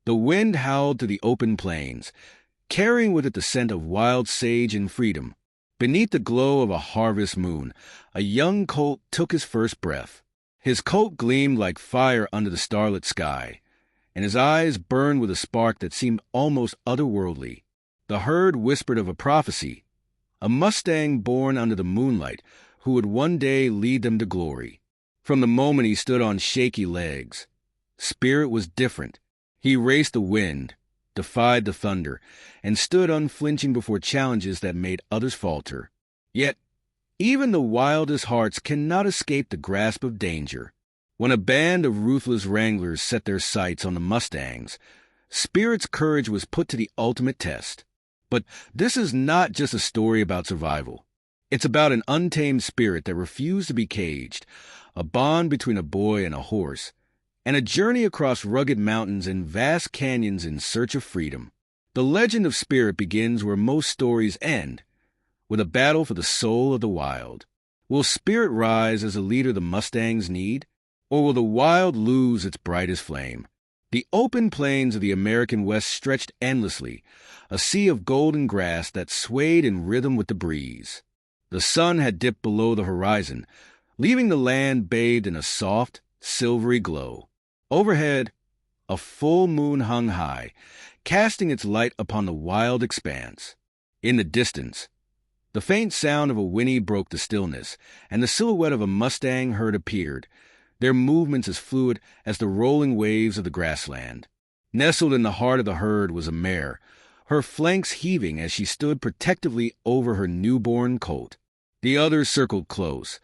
The wind howled through the open plains, carrying with it the scent of wild sage and freedom. Beneath the glow of a harvest moon, a young colt took his first breath. His coat gleamed like fire under the starlit sky, and his eyes burned with a spark that seemed almost otherworldly. The herd whispered of a prophecy, a Mustang born under the moonlight who would one day lead them to glory. From the moment he stood on shaky legs, Spirit was different. He raced the wind, defied the thunder, and stood unflinching before challenges that made others falter. Yet, even the wildest hearts cannot escape the grasp of danger. When a band of ruthless wranglers set their sights on the Mustangs, Spirit's courage was put to the ultimate test. But this is not just a story about survival. It's about an untamed spirit that refused to be caged, a bond between a boy and a horse, and a journey across rugged mountains and vast canyons in search of freedom. The legend of Spirit begins where most stories end, with a battle for the soul of the wild. Will Spirit rise as a leader the Mustangs need, or will the wild lose its brightest flame? The open plains of the American West stretched endlessly, a sea of golden grass that swayed in rhythm with the breeze. The sun had dipped below the horizon, leaving the land bathed in a soft, silvery glow. Overhead, a full moon hung high, casting its light upon the wild expanse. In the distance, the faint sound of a whinny broke the stillness, and the silhouette of a Mustang herd appeared, their movements as fluid as the rolling waves of the grassland. Nestled in the heart of the herd was a mare, her flanks heaving as she stood protectively over her newborn colt. The others circled close,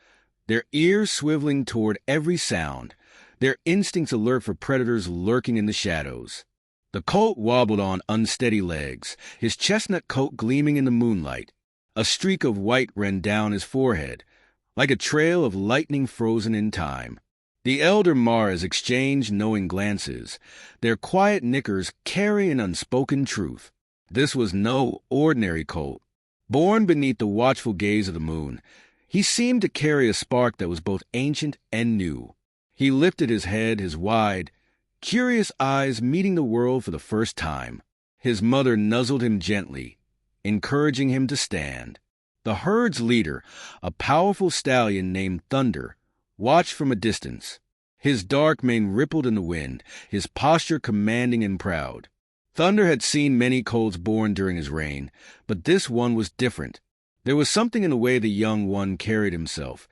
their ears swiveling toward every sound, their instincts alert for predators lurking in the shadows. The colt wobbled on unsteady legs, his chestnut coat gleaming in the moonlight. A streak of white ran down his forehead, like a trail of lightning frozen in time. The elder Maras exchanged knowing glances, their quiet nickers carrying unspoken truth. This was no ordinary colt. Born beneath the watchful gaze of the moon, he seemed to carry a spark that was both ancient and new. He lifted his head, his wide, curious eyes meeting the world for the first time. His mother nuzzled him gently, encouraging him to stand. The herd's leader, a powerful stallion named Thunder, watched from a distance. His dark mane rippled in the wind, his posture commanding and proud. Thunder had seen many colts born during his reign, but this one was different. There was something in the way the young one carried himself,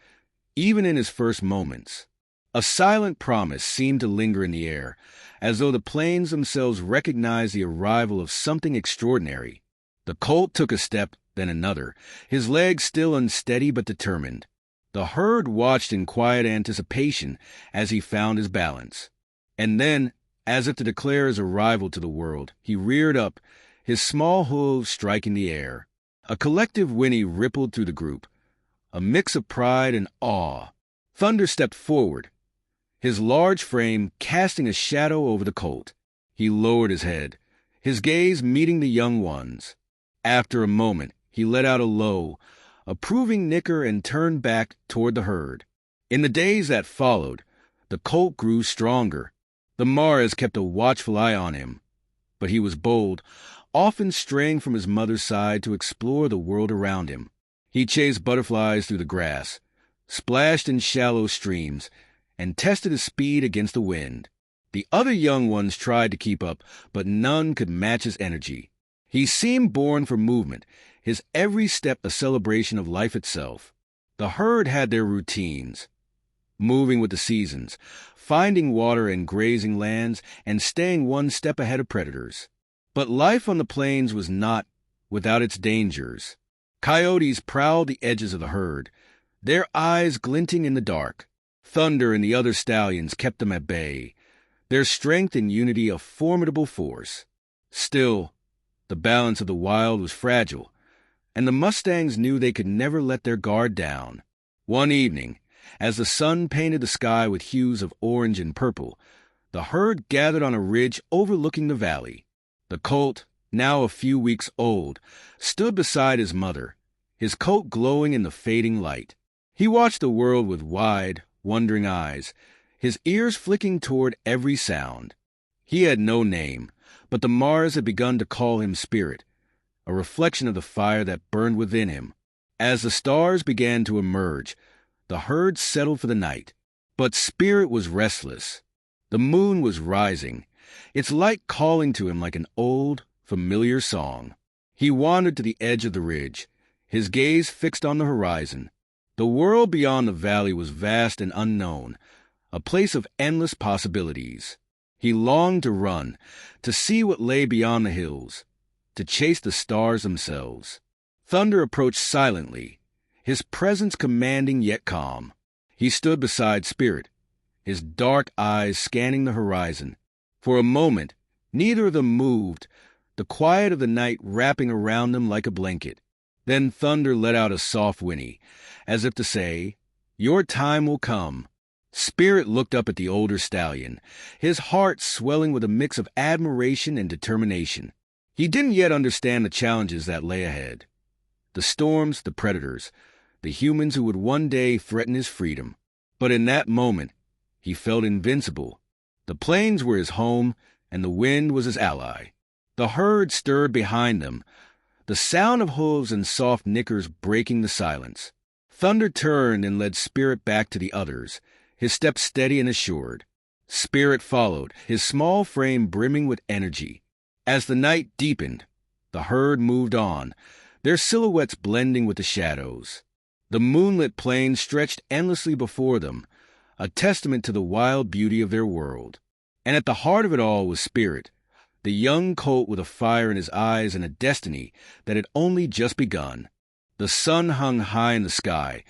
even in his first moments. A silent promise seemed to linger in the air, as though the plains themselves recognized the arrival of something extraordinary. The colt took a step, then another, his legs still unsteady but determined. The herd watched in quiet anticipation as he found his balance. And then, as if to declare his arrival to the world, he reared up, his small hooves striking the air. A collective whinny rippled through the group, a mix of pride and awe. Thunder stepped forward, his large frame casting a shadow over the colt. He lowered his head, his gaze meeting the young one's. After a moment, he let out a low, approving nicker and turned back toward the herd. In the days that followed, the colt grew stronger. The Maras kept a watchful eye on him, but he was bold, often straying from his mother's side to explore the world around him. He chased butterflies through the grass, splashed in shallow streams, and tested his speed against the wind. The other young ones tried to keep up, but none could match his energy. He seemed born for movement, his every step a celebration of life itself. The herd had their routines, moving with the seasons, finding water and grazing lands, and staying one step ahead of predators. But life on the plains was not without its dangers. Coyotes prowled the edges of the herd, their eyes glinting in the dark. Thunder and the other stallions kept them at bay, their strength and unity a formidable force. Still, the balance of the wild was fragile, and the Mustangs knew they could never let their guard down. One evening, as the sun painted the sky with hues of orange and purple, the herd gathered on a ridge overlooking the valley. The colt, now a few weeks old, stood beside his mother, his coat glowing in the fading light. He watched the world with wide, wondering eyes, his ears flicking toward every sound. He had no name, But the Mars had begun to call him Spirit, a reflection of the fire that burned within him. As the stars began to emerge, the herd settled for the night. But Spirit was restless. The moon was rising, its light calling to him like an old, familiar song. He wandered to the edge of the ridge, his gaze fixed on the horizon. The world beyond the valley was vast and unknown, a place of endless possibilities. He longed to run, to see what lay beyond the hills, to chase the stars themselves. Thunder approached silently, his presence commanding yet calm. He stood beside Spirit, his dark eyes scanning the horizon. For a moment, neither of them moved, the quiet of the night wrapping around them like a blanket. Then Thunder let out a soft whinny, as if to say, "Your time will come." Spirit looked up at the older stallion, his heart swelling with a mix of admiration and determination. He didn't yet understand the challenges that lay ahead. The storms, the predators, the humans who would one day threaten his freedom. But in that moment, he felt invincible. The plains were his home, and the wind was his ally. The herd stirred behind them, the sound of hooves and soft nickers breaking the silence. Thunder turned and led Spirit back to the others, his step steady and assured. Spirit followed, his small frame brimming with energy. As the night deepened, the herd moved on, their silhouettes blending with the shadows. The moonlit plain stretched endlessly before them, a testament to the wild beauty of their world. And at the heart of it all was Spirit, the young colt with a fire in his eyes and a destiny that had only just begun. The sun hung high in the sky,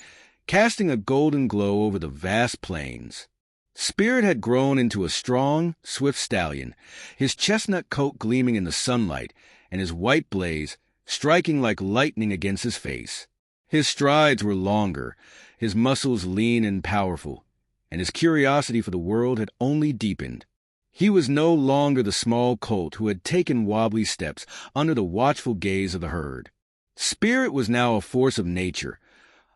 casting a golden glow over the vast plains. Spirit had grown into a strong, swift stallion, his chestnut coat gleaming in the sunlight and his white blaze striking like lightning against his face. His strides were longer, his muscles lean and powerful, and his curiosity for the world had only deepened. He was no longer the small colt who had taken wobbly steps under the watchful gaze of the herd. Spirit was now a force of nature,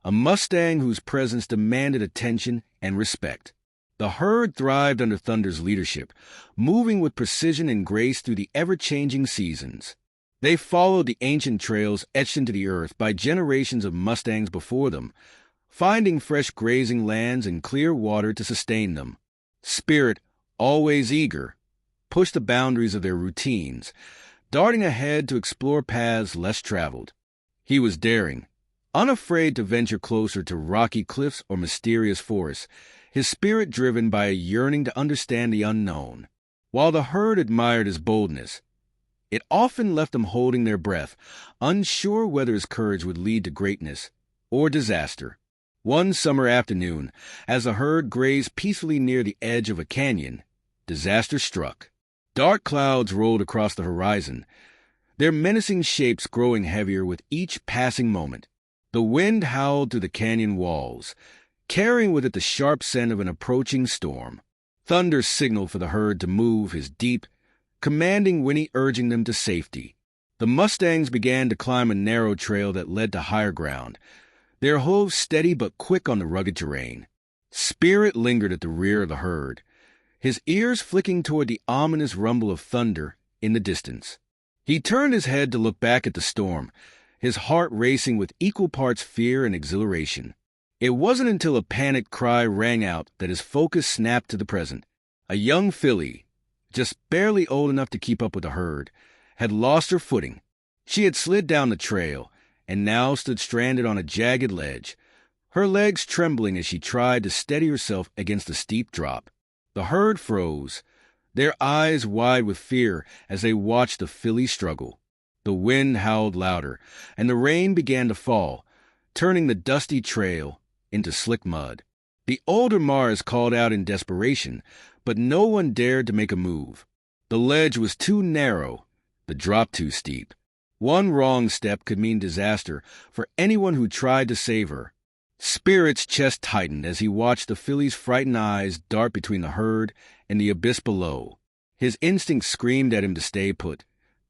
a Mustang whose presence demanded attention and respect. The herd thrived under Thunder's leadership, moving with precision and grace through the ever-changing seasons. They followed the ancient trails etched into the earth by generations of Mustangs before them, finding fresh grazing lands and clear water to sustain them. Spirit, always eager, pushed the boundaries of their routines, darting ahead to explore paths less traveled. He was daring, unafraid to venture closer to rocky cliffs or mysterious forests, his spirit driven by a yearning to understand the unknown. While the herd admired his boldness, it often left them holding their breath, unsure whether his courage would lead to greatness or disaster. One summer afternoon, as the herd grazed peacefully near the edge of a canyon, disaster struck. Dark clouds rolled across the horizon, their menacing shapes growing heavier with each passing moment. The wind howled through the canyon walls, carrying with it the sharp scent of an approaching storm. Thunder signaled for the herd to move, his deep, commanding whinny urging them to safety. The Mustangs began to climb a narrow trail that led to higher ground, their hooves steady but quick on the rugged terrain. Spirit lingered at the rear of the herd, his ears flicking toward the ominous rumble of thunder in the distance. He turned his head to look back at the storm, his heart racing with equal parts fear and exhilaration. It wasn't until a panicked cry rang out that his focus snapped to the present. A young filly, just barely old enough to keep up with the herd, had lost her footing. She had slid down the trail and now stood stranded on a jagged ledge, her legs trembling as she tried to steady herself against the steep drop. The herd froze, their eyes wide with fear as they watched the filly struggle. The wind howled louder, and the rain began to fall, turning the dusty trail into slick mud. The older Mars called out in desperation, but no one dared to make a move. The ledge was too narrow, the drop too steep. One wrong step could mean disaster for anyone who tried to save her. Spirit's chest tightened as he watched the filly's frightened eyes dart between the herd and the abyss below. His instinct screamed at him to stay put,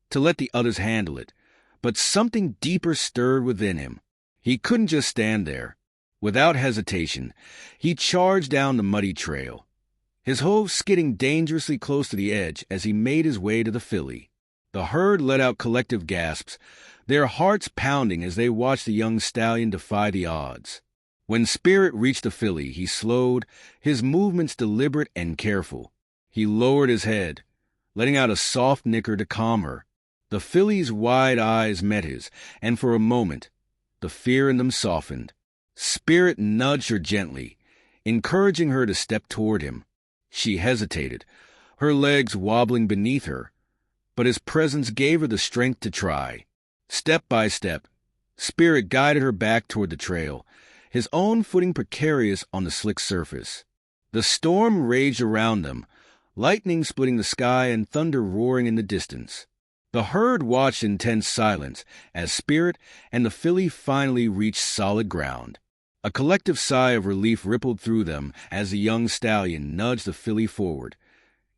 to let the others handle it, but something deeper stirred within him. He couldn't just stand there. Without hesitation, he charged down the muddy trail, his hooves skidding dangerously close to the edge as he made his way to the filly. The herd let out collective gasps, their hearts pounding as they watched the young stallion defy the odds. When Spirit reached the filly, he slowed, his movements deliberate and careful. He lowered his head, letting out a soft nicker to calm her. The filly's wide eyes met his, and for a moment, the fear in them softened. Spirit nudged her gently, encouraging her to step toward him. She hesitated, her legs wobbling beneath her, but his presence gave her the strength to try. Step by step, Spirit guided her back toward the trail, his own footing precarious on the slick surface. The storm raged around them, lightning splitting the sky and thunder roaring in the distance. The herd watched in tense silence as Spirit and the filly finally reached solid ground. A collective sigh of relief rippled through them as the young stallion nudged the filly forward,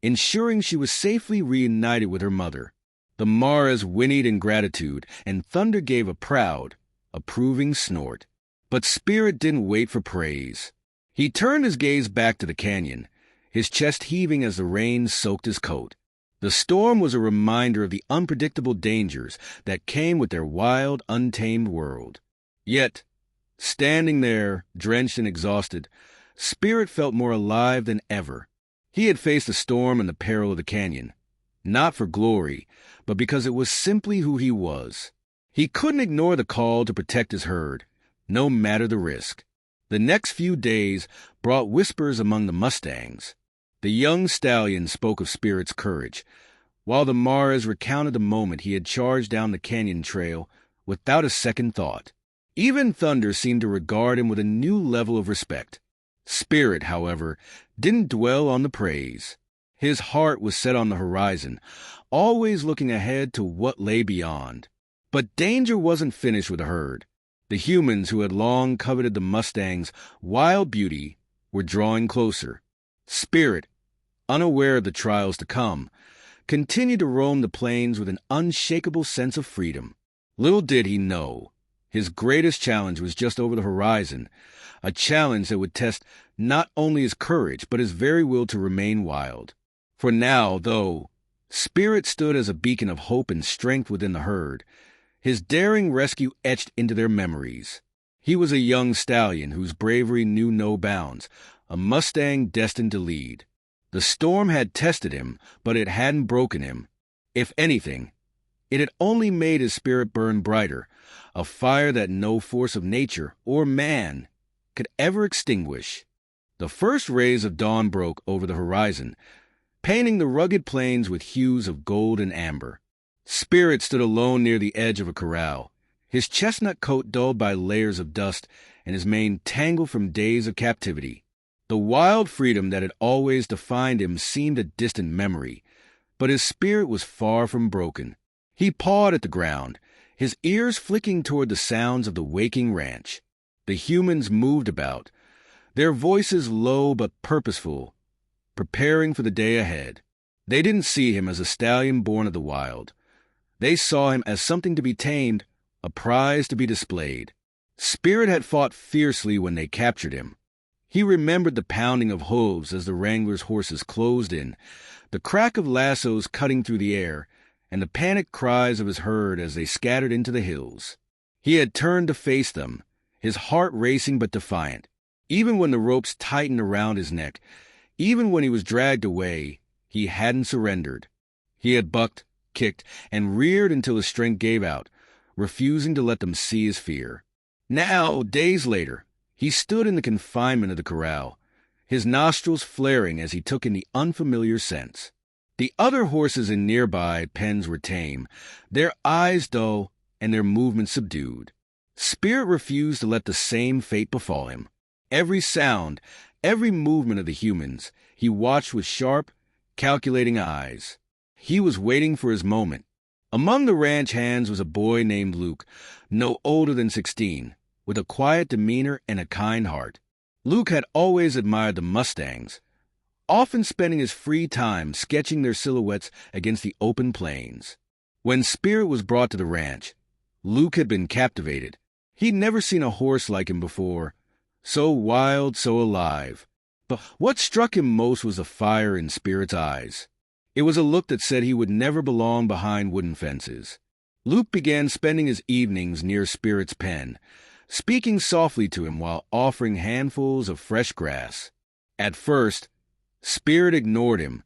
ensuring she was safely reunited with her mother. The mares whinnied in gratitude, and Thunder gave a proud, approving snort. But Spirit didn't wait for praise. He turned his gaze back to the canyon, his chest heaving as the rain soaked his coat. The storm was a reminder of the unpredictable dangers that came with their wild, untamed world. Yet, standing there, drenched and exhausted, Spirit felt more alive than ever. He had faced the storm and the peril of the canyon, not for glory, but because it was simply who he was. He couldn't ignore the call to protect his herd, no matter the risk. The next few days brought whispers among the Mustangs. The young stallion spoke of Spirit's courage, while the mares recounted the moment he had charged down the canyon trail without a second thought. Even Thunder seemed to regard him with a new level of respect. Spirit, however, didn't dwell on the praise. His heart was set on the horizon, always looking ahead to what lay beyond. But danger wasn't finished with the herd. The humans who had long coveted the Mustang's wild beauty were drawing closer. Spirit, unaware of the trials to come, continued to roam the plains with an unshakable sense of freedom. Little did he know, his greatest challenge was just over the horizon, a challenge that would test not only his courage but his very will to remain wild. For now, though, Spirit stood as a beacon of hope and strength within the herd, his daring rescue etched into their memories. He was a young stallion whose bravery knew no bounds, a Mustang destined to lead. The storm had tested him, but it hadn't broken him. If anything, it had only made his spirit burn brighter, a fire that no force of nature or man could ever extinguish. The first rays of dawn broke over the horizon, painting the rugged plains with hues of gold and amber. Spirit stood alone near the edge of a corral, his chestnut coat dulled by layers of dust and his mane tangled from days of captivity. The wild freedom that had always defined him seemed a distant memory, but his spirit was far from broken. He pawed at the ground, his ears flicking toward the sounds of the waking ranch. The humans moved about, their voices low but purposeful, preparing for the day ahead. They didn't see him as a stallion born of the wild. They saw him as something to be tamed, a prize to be displayed. Spirit had fought fiercely when they captured him. He remembered the pounding of hooves as the wranglers' horses closed in, the crack of lassos cutting through the air, and the panicked cries of his herd as they scattered into the hills. He had turned to face them, his heart racing but defiant. Even when the ropes tightened around his neck, even when he was dragged away, he hadn't surrendered. He had bucked, kicked, and reared until his strength gave out, refusing to let them see his fear. Now, days later, he stood in the confinement of the corral, his nostrils flaring as he took in the unfamiliar scents. The other horses in nearby pens were tame, their eyes dull and their movements subdued. Spirit refused to let the same fate befall him. Every sound, every movement of the humans, he watched with sharp, calculating eyes. He was waiting for his moment. Among the ranch hands was a boy named Luke, no older than 16, with a quiet demeanor and a kind heart. Luke had always admired the Mustangs, often spending his free time sketching their silhouettes against the open plains. When Spirit was brought to the ranch, Luke had been captivated. He'd never seen a horse like him before, so wild, so alive. But what struck him most was the fire in Spirit's eyes. It was a look that said he would never belong behind wooden fences. Luke began spending his evenings near Spirit's pen, speaking softly to him while offering handfuls of fresh grass. At first, Spirit ignored him,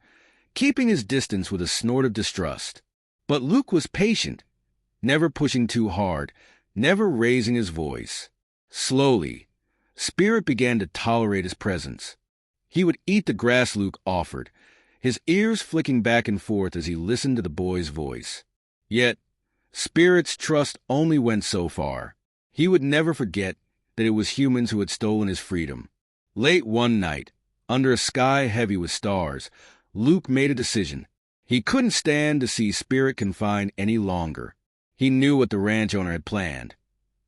keeping his distance with a snort of distrust. But Luke was patient, never pushing too hard, never raising his voice. Slowly, Spirit began to tolerate his presence. He would eat the grass Luke offered, his ears flicking back and forth as he listened to the boy's voice. Yet, Spirit's trust only went so far. He would never forget that it was humans who had stolen his freedom. Late one night, under a sky heavy with stars, Luke made a decision. He couldn't stand to see Spirit confined any longer. He knew what the ranch owner had planned.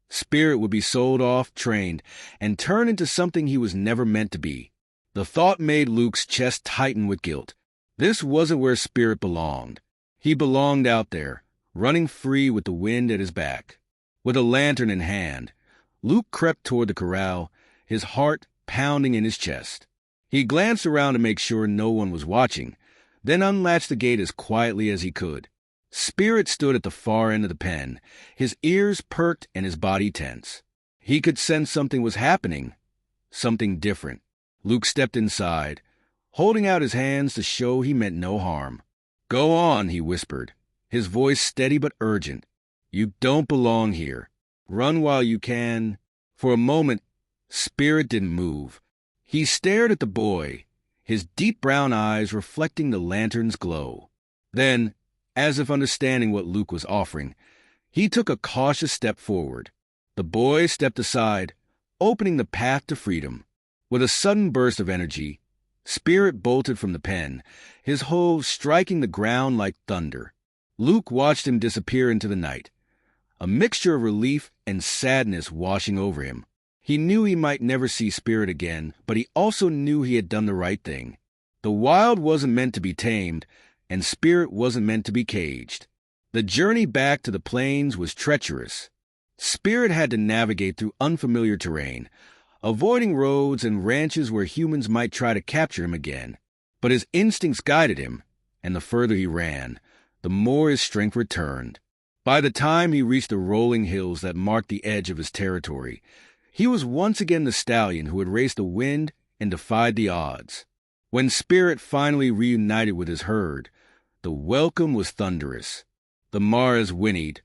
Spirit would be sold off, trained, and turned into something he was never meant to be. The thought made Luke's chest tighten with guilt. This wasn't where Spirit belonged. He belonged out there, running free with the wind at his back. With a lantern in hand, Luke crept toward the corral, his heart pounding in his chest. He glanced around to make sure no one was watching, then unlatched the gate as quietly as he could. Spirit stood at the far end of the pen, his ears perked and his body tense. He could sense something was happening, something different. Luke stepped inside, holding out his hands to show he meant no harm. "Go on," he whispered, his voice steady but urgent. "You don't belong here. Run while you can." For a moment, Spirit didn't move. He stared at the boy, his deep brown eyes reflecting the lantern's glow. Then, as if understanding what Luke was offering, he took a cautious step forward. The boy stepped aside, opening the path to freedom. With a sudden burst of energy, Spirit bolted from the pen, his hooves striking the ground like thunder. Luke watched him disappear into the night, a mixture of relief and sadness washing over him. He knew he might never see Spirit again, but he also knew he had done the right thing. The wild wasn't meant to be tamed, and Spirit wasn't meant to be caged. The journey back to the plains was treacherous. Spirit had to navigate through unfamiliar terrain, avoiding roads and ranches where humans might try to capture him again. But his instincts guided him, and the further he ran, the more his strength returned. By the time he reached the rolling hills that marked the edge of his territory, he was once again the stallion who had raced the wind and defied the odds. When Spirit finally reunited with his herd, the welcome was thunderous. The maras whinnied,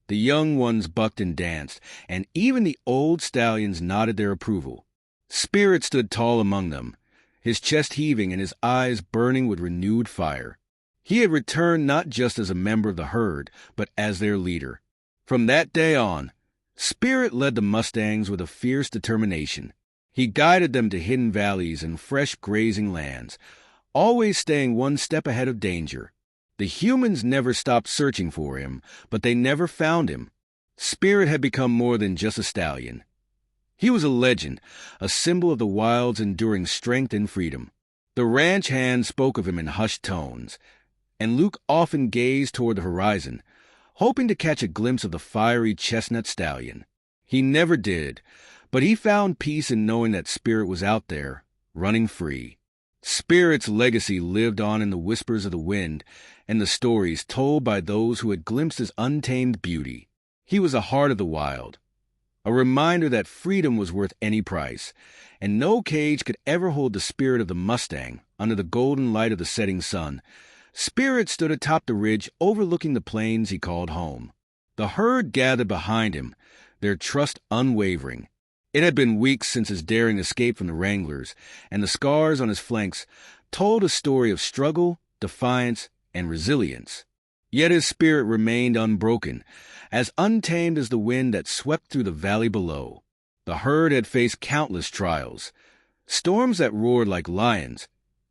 the young ones bucked and danced, and even the old stallions nodded their approval. Spirit stood tall among them, his chest heaving and his eyes burning with renewed fire. He had returned not just as a member of the herd, but as their leader. From that day on, Spirit led the Mustangs with a fierce determination. He guided them to hidden valleys and fresh grazing lands, always staying one step ahead of danger. The humans never stopped searching for him, but they never found him. Spirit had become more than just a stallion. He was a legend, a symbol of the wild's enduring strength and freedom. The ranch hands spoke of him in hushed tones, and Luke often gazed toward the horizon, hoping to catch a glimpse of the fiery chestnut stallion. He never did, but he found peace in knowing that Spirit was out there, running free. Spirit's legacy lived on in the whispers of the wind and the stories told by those who had glimpsed his untamed beauty. He was a heart of the wild, a reminder that freedom was worth any price, and no cage could ever hold the spirit of the Mustang under the golden light of the setting sun. Spirit stood atop the ridge overlooking the plains he called home. The herd gathered behind him, their trust unwavering. It had been weeks since his daring escape from the Wranglers, and the scars on his flanks told a story of struggle, defiance, and resilience. Yet his spirit remained unbroken, as untamed as the wind that swept through the valley below. The herd had faced countless trials, storms that roared like lions,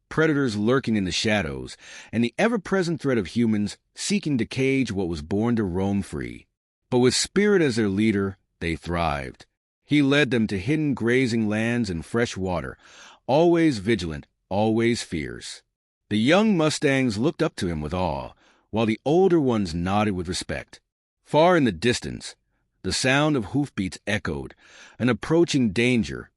predators lurking in the shadows, and the ever-present threat of humans seeking to cage what was born to roam free. But with Spirit as their leader, they thrived. He led them to hidden grazing lands and fresh water, always vigilant, always fierce. The young Mustangs looked up to him with awe, while the older ones nodded with respect. Far in the distance, the sound of hoofbeats echoed, an approaching danger,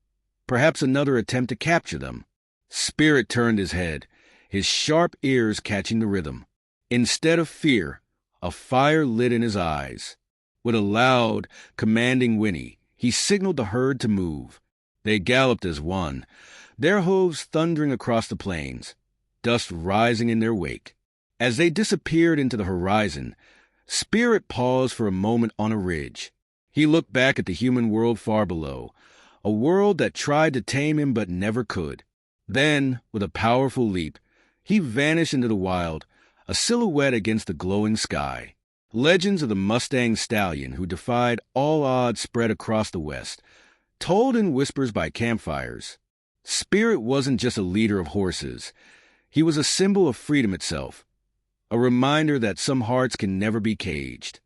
perhaps another attempt to capture them. Spirit turned his head, his sharp ears catching the rhythm. Instead of fear, a fire lit in his eyes. With a loud, commanding whinny, he signaled the herd to move. They galloped as one, their hooves thundering across the plains, dust rising in their wake. As they disappeared into the horizon, Spirit paused for a moment on a ridge. He looked back at the human world far below, a world that tried to tame him but never could. Then, with a powerful leap, he vanished into the wild, a silhouette against the glowing sky. Legends of the Mustang stallion who defied all odds spread across the West, told in whispers by campfires. Spirit wasn't just a leader of horses. He was a symbol of freedom itself, a reminder that some hearts can never be caged.